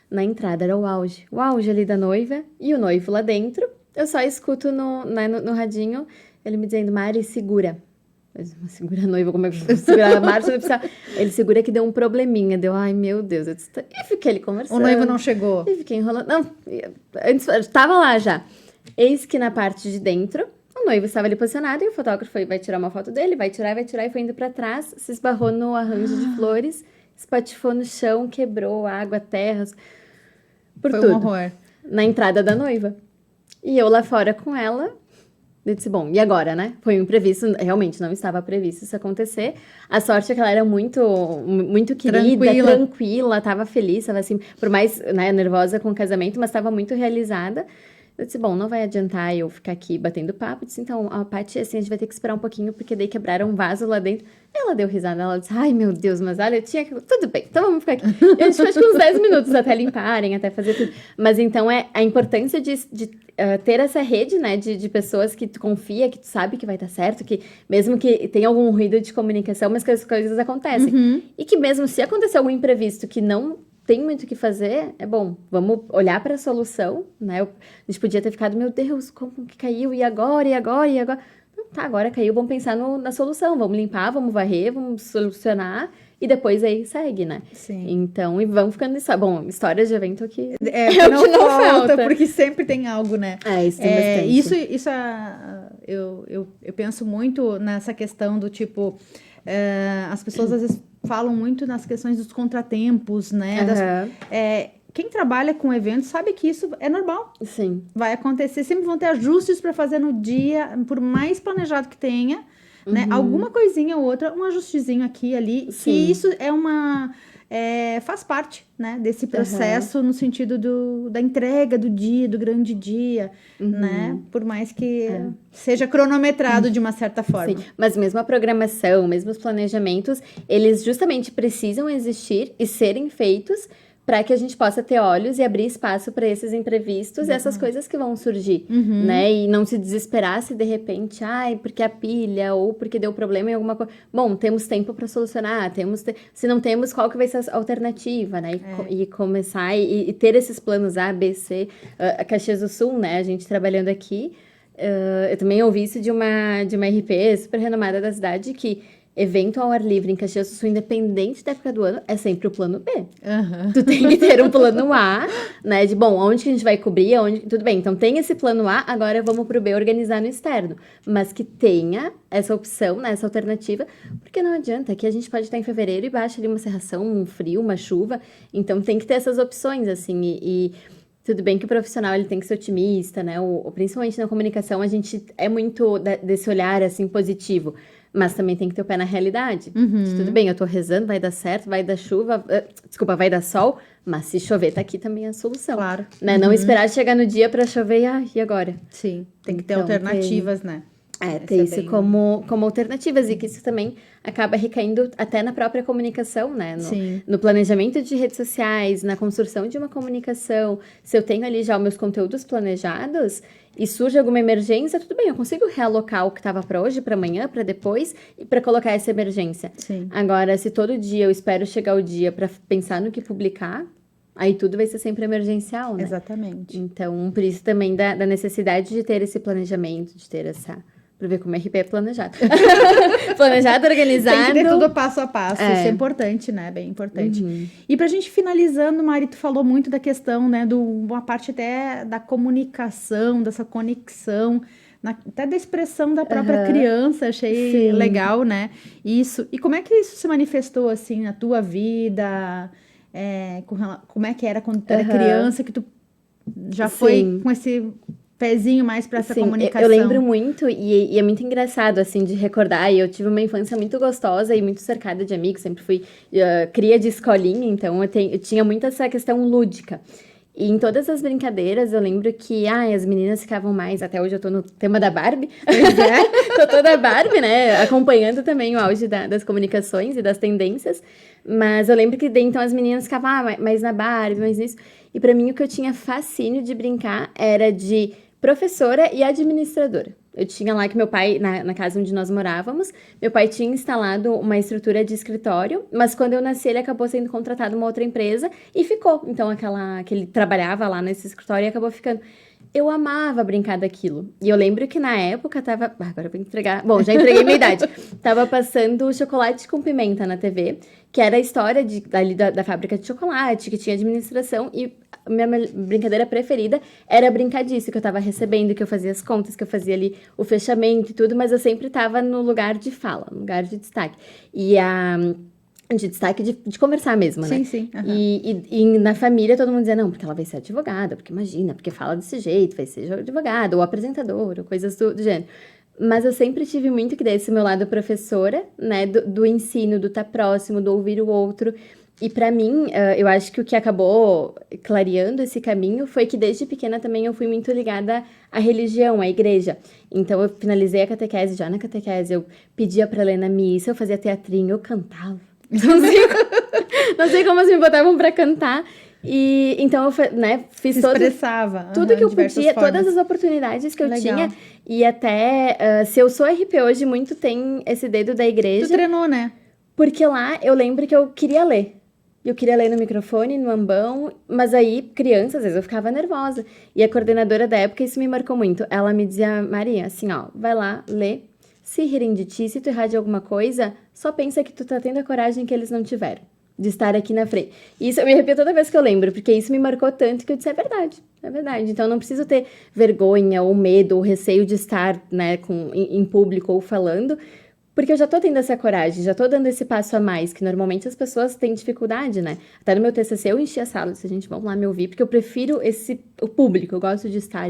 Na entrada era o auge ali da noiva e o noivo lá dentro. Eu só escuto no radinho ele me dizendo, Mari, segura. Segura a noiva, como é que eu vou segurar a marcha? Ele segura que deu um probleminha. Deu, ai meu Deus. E fiquei ali conversando. O noivo não chegou. E fiquei enrolando. Não, antes estava lá já. Eis que na parte de dentro, o noivo estava ali posicionado e o fotógrafo vai tirar uma foto dele, vai tirar e foi indo pra trás, se esbarrou no arranjo de flores, espatifou no chão, quebrou água, terra... Foi um horror. Na entrada da noiva. E eu lá fora com ela, Eu disse, bom, e agora, né? Foi um imprevisto, realmente não estava previsto isso acontecer. A sorte é que ela era muito querida, tranquila, tava feliz, tava assim, por mais, né, nervosa com o casamento, mas estava muito realizada. Eu disse, bom, não vai adiantar eu ficar aqui batendo papo. Eu disse, então, a Paty, assim, a gente vai ter que esperar um pouquinho, porque daí quebraram um vaso lá dentro. Ela deu risada, ela disse, ai, meu Deus, mas olha, eu tinha que... Tudo bem, então vamos ficar aqui. E a gente faz uns 10 minutos até limparem, até fazer tudo. Mas, então, é a importância de ter essa rede, né, de pessoas que tu confia, que tu sabe que vai estar certo, que mesmo que tenha algum ruído de comunicação, mas que as coisas acontecem. E que mesmo se acontecer algum imprevisto que não tem muito o que fazer, é bom, vamos olhar para a solução, né? A gente podia ter ficado, meu Deus, como que caiu? E agora? Não, tá, agora caiu, vamos pensar na solução, vamos limpar, vamos varrer, vamos solucionar e depois aí segue, né? Sim. Então, e vamos ficando nisso. Bom, histórias de evento que que não falta, porque sempre tem algo, né? Isso tem bastante. Isso eu penso muito nessa questão do tipo, as pessoas às vezes falam muito nas questões dos contratempos, né? Quem trabalha com eventos sabe que isso é normal. Sim. Vai acontecer, sempre vão ter ajustes para fazer no dia, por mais planejado que tenha, né? Alguma coisinha ou outra, um ajustezinho aqui e ali. Sim. E isso faz parte, né, desse processo no sentido da entrega do dia, do grande dia, né? Por mais que seja cronometrado de uma certa forma. Sim, mas mesmo a programação, mesmo os planejamentos, eles justamente precisam existir e serem feitos para que a gente possa ter olhos e abrir espaço para esses imprevistos e essas coisas que vão surgir, né? E não se desesperar se de repente, porque a pilha ou porque deu problema em alguma coisa. Bom, temos tempo para solucionar, se não temos, qual que vai ser a alternativa, né? E começar e ter esses planos A, B, C. A Caxias do Sul, né? A gente trabalhando aqui, eu também ouvi isso de uma RP super renomada da cidade, que evento ao ar livre em Caxias do Sul, independente da época do ano, é sempre o plano B. Tu tem que ter um plano A, né? De, bom, onde que a gente vai cobrir, tudo bem, então tem esse plano A, agora vamos pro B organizar no externo. Mas que tenha essa opção, né? Essa alternativa, porque não adianta, aqui a gente pode estar em fevereiro e baixa ali uma cerração, um frio, uma chuva, então tem que ter essas opções, assim, e tudo bem que o profissional ele tem que ser otimista, né? Principalmente na comunicação, a gente é muito desse olhar, assim, positivo. Mas também tem que ter o pé na realidade. Tudo bem, eu tô rezando, vai dar certo, vai dar chuva, vai dar sol, mas se chover, tá aqui também a solução. Claro. Né? Não esperar chegar no dia pra chover e agora? Sim, tem que ter alternativas, né? Ter isso como alternativas, e que isso também acaba recaindo até na própria comunicação, né? No planejamento de redes sociais, na construção de uma comunicação. Se eu tenho ali já os meus conteúdos planejados e surge alguma emergência, tudo bem, eu consigo realocar o que estava para hoje, para amanhã, para depois, e para colocar essa emergência. Sim. Agora, se todo dia eu espero chegar o dia para pensar no que publicar, aí tudo vai ser sempre emergencial, né? Exatamente. Então, por isso também da necessidade de ter esse planejamento, de ter essa... Pra ver como RP é planejado. Planejado, organizado. Tem que ter tudo passo a passo. Isso é importante, né? Bem importante. E pra gente finalizando, Mari, tu falou muito da questão, né? Uma parte até da comunicação, dessa conexão, até da expressão da própria criança. Achei legal, né? Isso. E como é que isso se manifestou, assim, na tua vida? Como é que era quando tu era criança, que tu já foi com esse... pezinho mais para essa comunicação. Eu lembro muito, e é muito engraçado, assim, de recordar. E eu tive uma infância muito gostosa e muito cercada de amigos. Sempre fui cria de escolinha, então eu tinha muito essa questão lúdica. E em todas as brincadeiras, eu lembro que as meninas ficavam mais... Até hoje eu tô no tema da Barbie. Tô toda Barbie, né? Acompanhando também o auge das comunicações e das tendências. Mas eu lembro que daí, então, as meninas ficavam mais na Barbie, mais nisso. E pra mim, o que eu tinha fascínio de brincar era de professora e administradora. Eu tinha lá que meu pai, na casa onde nós morávamos, meu pai tinha instalado uma estrutura de escritório, mas quando eu nasci ele acabou sendo contratado uma outra empresa e ficou. Então, que ele trabalhava lá nesse escritório e acabou ficando. Eu amava brincar daquilo. E eu lembro que na época tava... Agora eu vou entregar... Bom, já entreguei minha idade. Tava passando Chocolate com Pimenta na TV, que era a história ali da fábrica de chocolate, que tinha administração, e minha brincadeira preferida era brincar disso, que eu tava recebendo, que eu fazia as contas, que eu fazia ali o fechamento e tudo, mas eu sempre tava no lugar de fala, no lugar de destaque. E de destaque de conversar mesmo, né? Sim, sim. Aham. E na família todo mundo dizia, não, porque ela vai ser advogada, porque imagina, porque fala desse jeito, vai ser advogada, ou apresentadora, ou coisas do gênero. Mas eu sempre tive muito que desse meu lado professora, né, do ensino, do estar próximo, do ouvir o outro. E pra mim, eu acho que o que acabou clareando esse caminho foi que desde pequena também eu fui muito ligada à religião, à igreja. Então eu finalizei a catequese, já na catequese eu pedia pra ler na missa, eu fazia teatrinho, eu cantava. Não sei como eles me botavam pra cantar. E então eu, né, fiz Se expressava. tudo que eu diversas podia, formas. todas as oportunidades que eu Legal. tinha. E até, se eu sou RP hoje, muito tem esse dedo da Tu igreja. treinou, né? Porque lá eu lembro que eu queria ler. Eu queria ler no microfone, no ambão, mas aí, criança, às vezes eu ficava nervosa. E a coordenadora da época, isso me marcou muito. Ela me dizia, Maria, assim, ó, vai lá, lê. Se rirem de ti, se tu errar de alguma coisa, só pensa que tu tá tendo a coragem que eles não tiveram. De estar aqui na frente. E isso eu me arrepio toda vez que eu lembro, porque isso me marcou tanto que eu disse, é verdade, é verdade. Então eu não preciso ter vergonha, ou medo, ou receio de estar, né, em público ou falando, porque eu já tô tendo essa coragem, já tô dando esse passo a mais, que normalmente as pessoas têm dificuldade, né? Até no meu TCC eu enchi a sala, disse, gente, vamos lá me ouvir, porque eu prefiro o público, eu gosto de estar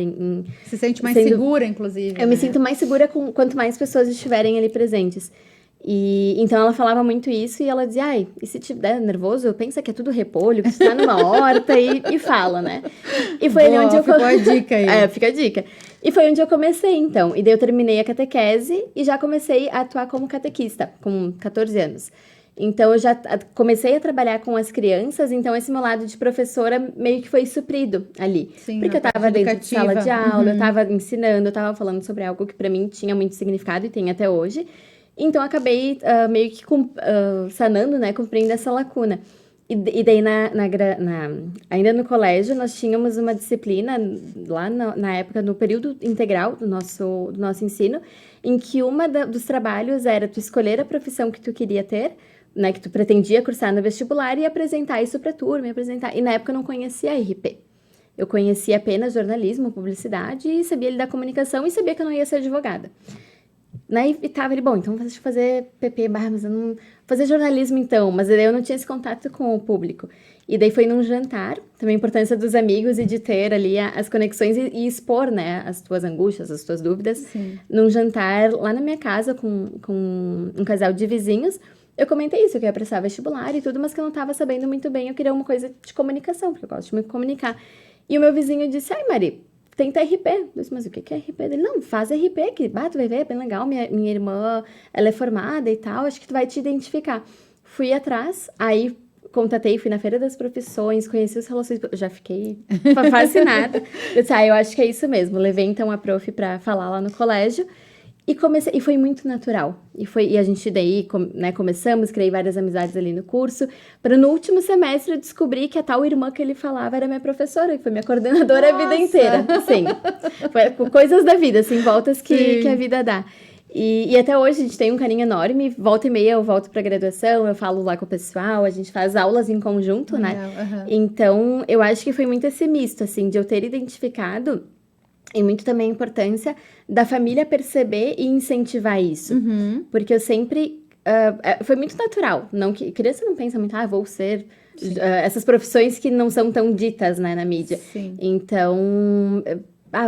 Se sente mais sendo- segura, inclusive. eu me né? sinto mais segura quanto mais pessoas estiverem ali presentes. E então ela falava muito isso e ela dizia, ai, e se tiver nervoso, pensa que é tudo repolho, que tu tá numa horta e fala, né? E foi ali Boa, onde eu... ficou a dica aí. É, fica a dica. E foi onde eu comecei, então. E daí eu terminei a catequese e já comecei a atuar como catequista, com 14 anos. Então, eu já comecei a trabalhar com as crianças, então esse meu lado de professora meio que foi suprido ali. Sim, Porque a eu tava parte dentro de sala de educativa. aula, eu tava ensinando, eu tava falando sobre algo que pra mim tinha muito significado e tem até hoje. Então, eu acabei meio que sanando, né, cumprindo essa lacuna. E daí, ainda no colégio, nós tínhamos uma disciplina, lá na época, no período integral do nosso ensino, em que dos trabalhos era tu escolher a profissão que tu queria ter, né, que tu pretendia cursar no vestibular e apresentar isso pra turma, E na época eu não conhecia RP. Eu conhecia apenas jornalismo, publicidade e sabia lidar com comunicação e sabia que eu não ia ser advogada. Né? E tava ele, bom, então deixa eu fazer PP, mas eu não... Fazer jornalismo então, mas daí eu não tinha esse contato com o público. E daí foi num jantar, também a importância dos amigos e de ter ali as conexões e expor, né, as tuas angústias, as tuas dúvidas. Sim. Num jantar lá na minha casa com um casal de vizinhos, eu comentei isso, que eu ia prestar vestibular e tudo, mas que eu não tava sabendo muito bem, eu queria uma coisa de comunicação, porque eu gosto de me comunicar. E o meu vizinho disse, ai, Mari, tenta RP. Eu disse, mas o que é RP? Ele, não, faz RP, que tu vai ver, é bem legal, minha irmã, ela é formada e tal, acho que tu vai te identificar. Fui atrás, aí contatei, fui na Feira das Profissões, conheci os relações, eu já fiquei fascinada. Eu disse, eu acho que é isso mesmo. Levei então a prof pra falar lá no colégio e comecei, e foi muito natural. E a gente daí, né, começamos, criei várias amizades ali no curso, para no último semestre eu descobri que a tal irmã que ele falava era minha professora, que foi minha coordenadora a vida inteira. Sim. Foi coisas da vida, assim, voltas que a vida dá. E até hoje a gente tem um carinho enorme, volta e meia eu volto pra graduação, eu falo lá com o pessoal, a gente faz aulas em conjunto, né? Uhum. Então, eu acho que foi muito esse misto, assim, de eu ter identificado e muito também a importância da família perceber e incentivar isso. Uhum. Porque eu sempre... foi muito natural. Não que criança não pensa muito, vou ser... essas profissões que não são tão ditas, né, na mídia. Sim. Então...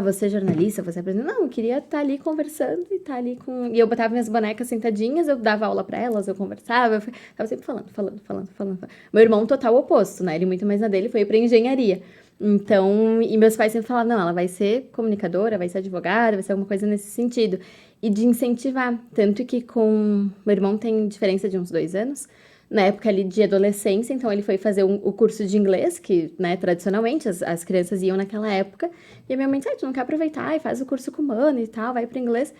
você é jornalista, você é apresentador. Não, eu queria estar ali conversando e estar ali com... E eu botava minhas bonecas sentadinhas, eu dava aula pra elas, eu conversava, tava sempre falando. Meu irmão, total oposto, né? Ele muito mais na dele, foi pra engenharia. Então, e meus pais sempre falavam, não, ela vai ser comunicadora, vai ser advogada, vai ser alguma coisa nesse sentido. E de incentivar. Tanto que meu irmão tem diferença de uns 2 anos, na época ali de adolescência, então ele foi fazer o curso de inglês, que, né, tradicionalmente as crianças iam naquela época, e a minha mãe disse, tu não quer aproveitar e faz o curso com o mano e tal, vai pro inglês.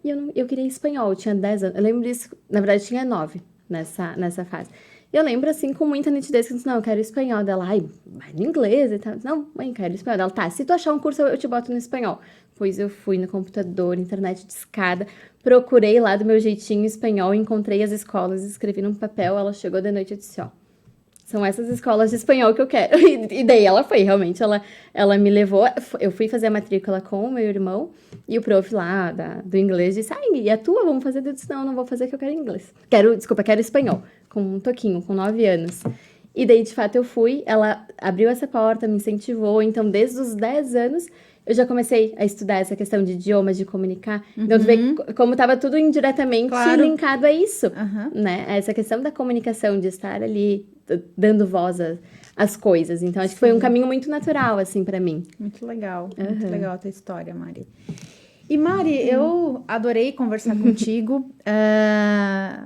E eu queria espanhol, eu tinha 10 anos, eu lembro disso, na verdade tinha 9 nessa fase. E eu lembro, assim, com muita nitidez, que eu disse, não, eu quero espanhol. Dela, vai no inglês e tal. Não, mãe, quero espanhol. Dela, tá, se tu achar um curso, eu te boto no espanhol. Pois eu fui no computador, internet de escada, procurei lá do meu jeitinho espanhol, encontrei as escolas, escrevi num papel, ela chegou de noite e disse, São essas escolas de espanhol que eu quero. E daí ela foi, realmente, ela me levou. Eu fui fazer a matrícula com o meu irmão e o prof lá do inglês disse: e a tua, vamos fazer? Eu disse: não vou fazer que eu quero inglês. Quero espanhol, com um toquinho, com 9 anos. E daí, de fato, eu fui, ela abriu essa porta, me incentivou. Então, desde os 10 anos, eu já comecei a estudar essa questão de idiomas, de comunicar. Então, tu vê como estava tudo indiretamente linkado a isso, né? A essa questão da comunicação, de estar ali dando voz às coisas. Então, acho que foi um caminho muito natural, assim, para mim. Muito legal a tua história, Mari. E Mari, eu adorei conversar contigo.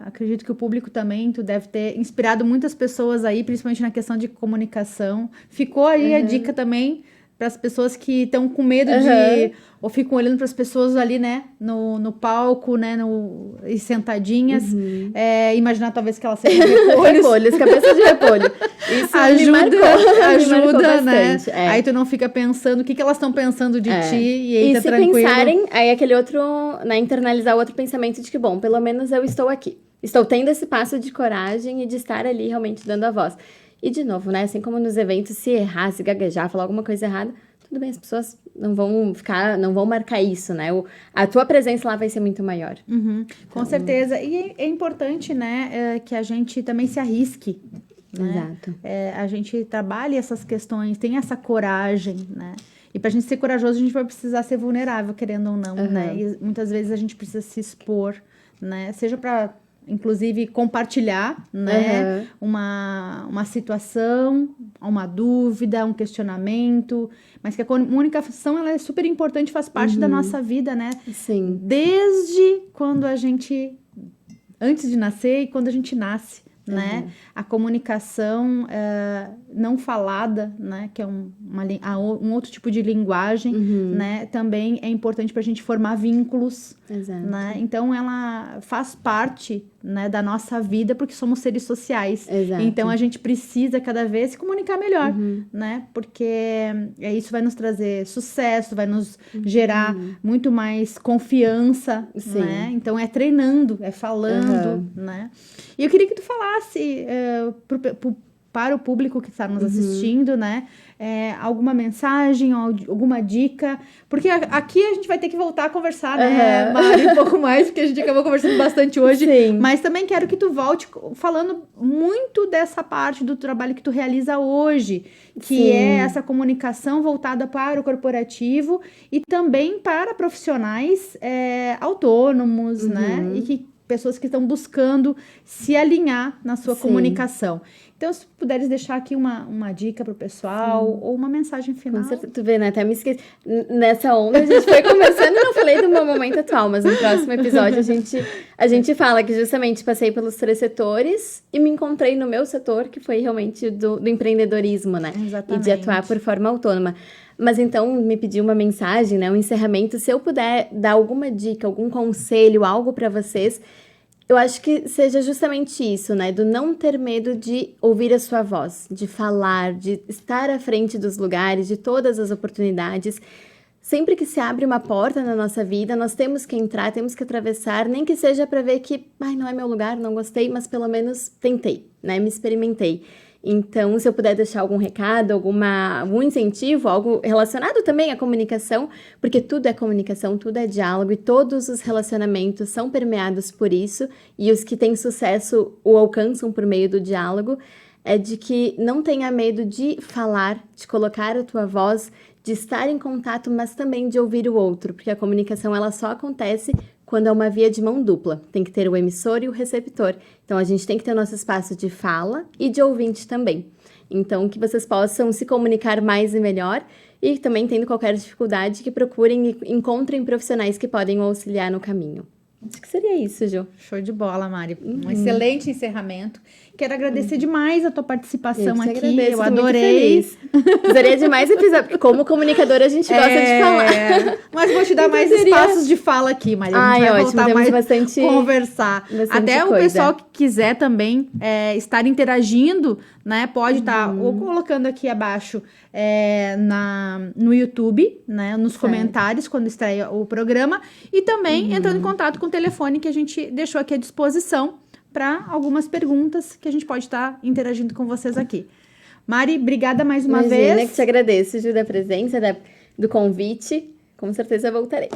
Acredito que o público também, tu deve ter inspirado muitas pessoas aí, principalmente na questão de comunicação. Ficou aí a dica também para as pessoas que estão com medo de... Ou ficam olhando para as pessoas ali, né? No palco, né? E sentadinhas. Imaginar talvez que elas sejam repolhos, cabeça de repolho. Isso ajuda, né? Aí tu não fica pensando o que elas estão pensando de ti. E aí tá tranquilo. E se pensarem, aí aquele outro... Né, internalizar o outro pensamento de que, bom, pelo menos eu estou aqui. Estou tendo esse passo de coragem e de estar ali realmente dando a voz. E, de novo, né? Assim como nos eventos, se errar, se gaguejar, falar alguma coisa errada, tudo bem, as pessoas não vão marcar isso, né? A tua presença lá vai ser muito maior. Com certeza. E é importante, né, que a gente também se arrisque. Né? Exato. A gente trabalhe essas questões, tem essa coragem, né? E pra gente ser corajoso, a gente vai precisar ser vulnerável, querendo ou não, né? E muitas vezes a gente precisa se expor, né? Seja pra... inclusive compartilhar, né, uma situação, uma dúvida, um questionamento, mas que a comunicação ela é super importante, faz parte da nossa vida, né? Sim. Desde quando antes de nascer e quando a gente nasce, né? A comunicação não falada, né? Que é um outro tipo de linguagem, né? Também é importante para a gente formar vínculos, né? Então, ela faz parte, né, da nossa vida, porque somos seres sociais. Exato. Então, a gente precisa cada vez se comunicar melhor, né? Porque isso vai nos trazer sucesso, vai nos gerar muito mais confiança, né? Então, é treinando, é falando, né? E eu queria que tu falasse para o público que está nos assistindo, né? Alguma mensagem, alguma dica, porque aqui a gente vai ter que voltar a conversar, né, Mari, um pouco mais, porque a gente acabou conversando bastante hoje, mas também quero que tu volte falando muito dessa parte do trabalho que tu realiza hoje, que é essa comunicação voltada para o corporativo e também para profissionais autônomos, né, e pessoas que estão buscando se alinhar na sua comunicação. Então, se puderes deixar aqui uma dica pro pessoal ou uma mensagem final. Com certeza, tu vê, né? Até me esqueci. Nessa onda, a gente foi conversando e não falei do meu momento atual, mas no próximo episódio a gente fala que justamente passei pelos 3 setores e me encontrei no meu setor, que foi realmente do empreendedorismo, né? Exatamente. E de atuar por forma autônoma. Mas então, me pediu uma mensagem, né? Um encerramento. Se eu puder dar alguma dica, algum conselho, algo para vocês, eu acho que seja justamente isso, né? Do não ter medo de ouvir a sua voz, de falar, de estar à frente dos lugares, de todas as oportunidades. Sempre que se abre uma porta na nossa vida, nós temos que entrar, temos que atravessar, nem que seja para ver que, não é meu lugar, não gostei, mas pelo menos tentei, né? Me experimentei. Então, se eu puder deixar algum recado, algum incentivo, algo relacionado também à comunicação, porque tudo é comunicação, tudo é diálogo e todos os relacionamentos são permeados por isso, e os que têm sucesso o alcançam por meio do diálogo, é de que não tenha medo de falar, de colocar a tua voz, de estar em contato, mas também de ouvir o outro, porque a comunicação ela só acontece quando é uma via de mão dupla. Tem que ter o emissor e o receptor. Então, a gente tem que ter o nosso espaço de fala e de ouvinte também. Então, que vocês possam se comunicar mais e melhor e também, tendo qualquer dificuldade, que procurem e encontrem profissionais que podem auxiliar no caminho. Acho que seria isso, Ju. Show de bola, Mari. Um excelente encerramento. Quero agradecer demais a tua participação aqui. Agradeço, eu adorei. Precisaria de mais episódios, porque como comunicadora a gente gosta de falar. Mas vou te dar mais espaços de fala aqui, Maria. A gente vai voltar mais bastante conversar. Até coisa. O pessoal que quiser também estar interagindo, né? Pode estar ou colocando aqui abaixo no YouTube, né? Nos comentários, quando estreia o programa. E também entrando em contato com o telefone que a gente deixou aqui à disposição para algumas perguntas que a gente pode estar interagindo com vocês aqui. Mari, obrigada mais uma Imagina, vez. que te agradeço, Ju, da presença, do convite. Com certeza voltarei.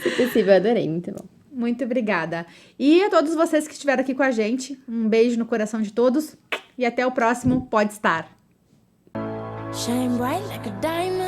Se possível, adorei, muito bom. Muito obrigada. E a todos vocês que estiveram aqui com a gente, um beijo no coração de todos e até o próximo Pode Estar. Shine bright like a diamond.